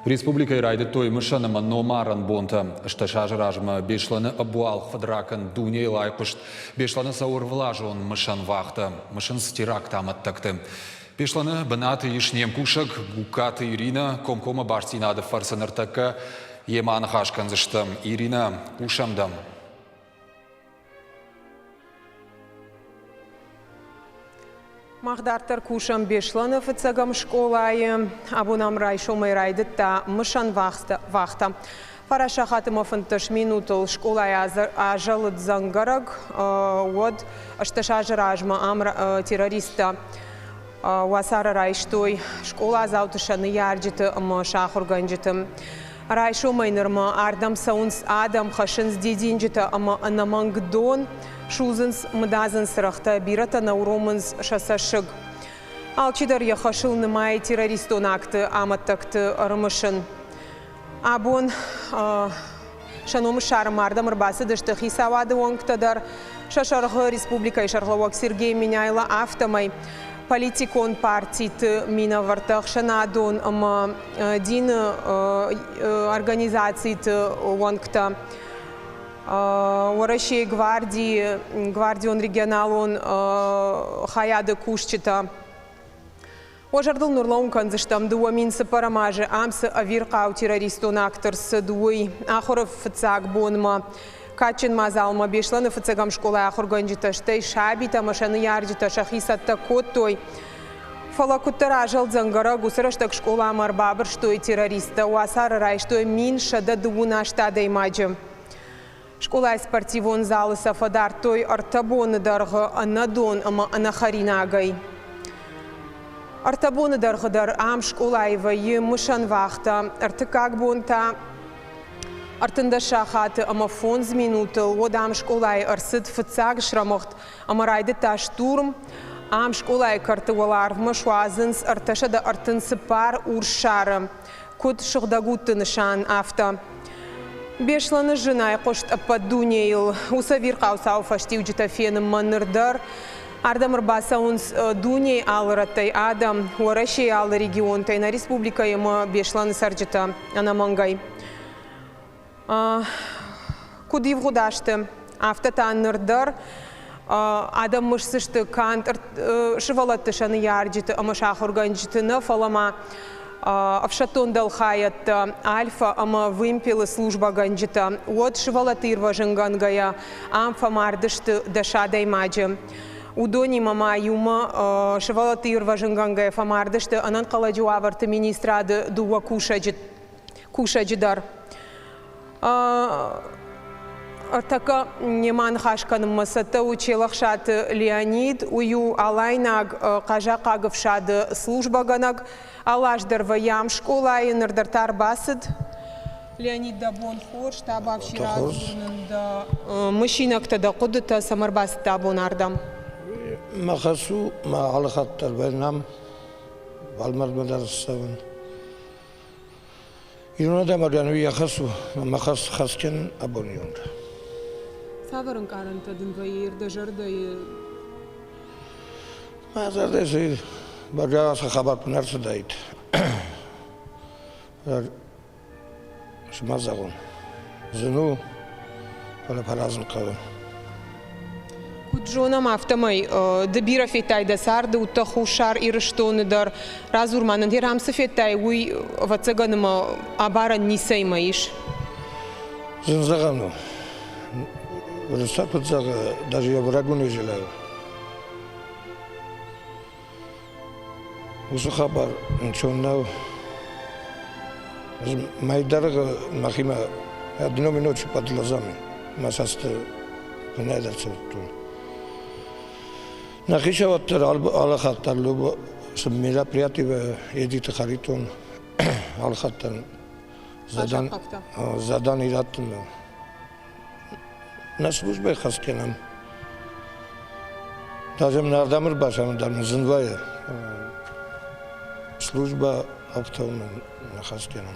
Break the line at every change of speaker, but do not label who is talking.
Республика ирайды тоймышанымы номарын бонты. Шташажы ражмы бешланы абуал квадракын дуне лайқышт. Бешланы сауыр влажуын мышан вақты. Мышын стирак тамыттықты. Бешланы бынаты ешнем кушак, гукаты Ирина, комкома барсинады фарсаныртакы еманы хашканзыштым. Ирина, кушамдым.
Махдартар кушам бешланы фыцагам школайы, абунам райшомай райдытта мышан вахта. Фараша хатымофын тыш минутыл школай ажалыд зангараг, вот ашташажы ражма амра террориста васара райштой школа заутышаны ярджиты шахурганджиты. Райшомай нырма ардам саунс адам хашынс дединджиты анамангдон, шузынс мдазынс рахта бирата науромынс шасашыг. Алчидар яхашыл нымай террористон акты аматтакты армышын. Абон шаном шарым ардам рбасы дышты хисавады онктадар шашарғы республика ишарлауак Сергей Меняйла автомай политикон партийты мина вартах шанадон дин организацийты онкта. Орашей гвардион регионалон хаяды кушчита. Ожардыл нурлаун канзыштам дуа минсы парамажы амсы авирқау террористон акторсы дуй ахоров фыцаг бонма. Качин мазалма бешланы фыцагам школа ахорганджиташтай шабита машаны ярджита шахисатта коттой. Фалакуттара ажал зангара гусараштак школа марбабыр штой террориста. Уасара рай штой мин шада дуна штада имаджы. Школа спортивон залы сафадар той артабоны дарғы анадон ама анахаринагай. Артабоны дарғыдар ам школайва е мышан вахта, артыкак бонта, артында шахаты ама фонз минутыл, од ам школай арсыд фыцаг шрамохт, ама райды та штурм, ам школай картывалар мышуазынс арташада артынсы пар уршары, куд шыхдагутты нышан афта. Бешланы жынай қошт аппадунейл, усавир қаусау фаштивджита фенім манырдар, ардам рбасаунс дуней алыраттай адам, уарашей алы регионтай на республика ема бешланы сарджита анамангай. Кудив гудашты, автотан нырдар, адам мышсышты кант шывалатты шаны ярджиты, ама шахурганджитыны фалама Авшатон далхаят альфа ама вымпелы служба ганджита. Вот шивалатыр важынгангая амфа мардышты дашадай маджы. Удони мама юма шивалатыр важынгангая фамардышты анан каладжу аварты министрады дуа кушаджидар. Артака неман хашканым масата учелахшат Леонид, ую алайнаг кажакагов шады служба ганаг, алаждар ваям школай нардартар басыд. Леонид дабон хор, штаба вчера да мужчинак да кудыта самарбас дабон ардам.
Махасу ма алхаттар бенам балмар мадарсавын. Ирунада маряну яхасу махас хаскен абониюнд.
Саварın karantadın vayir dajardayı.
Mazardayı barjasa xabar pınarsı daydı. Şmazağın. Zunu parazın kalın.
Kuджонам автомай дебира фетай да сарды утта хушар ирыштоныдар разурманын херамсы фетай уй вацаганыма абара нисаймаиш.
Зынзағану. Рустат подзага даже я врагу не желаю. Усу хабар нчоннау. Майдарга махима одну минуту под глазами. Масасты пенайдарцы ту. Нахишаваттар алхаттар любо мероприятие Эдита Харитон алхаттар задан ираттын. На службе хаскенам. Даже нардамыр башам дармы зынвая. Служба автомобиль на хаскенам.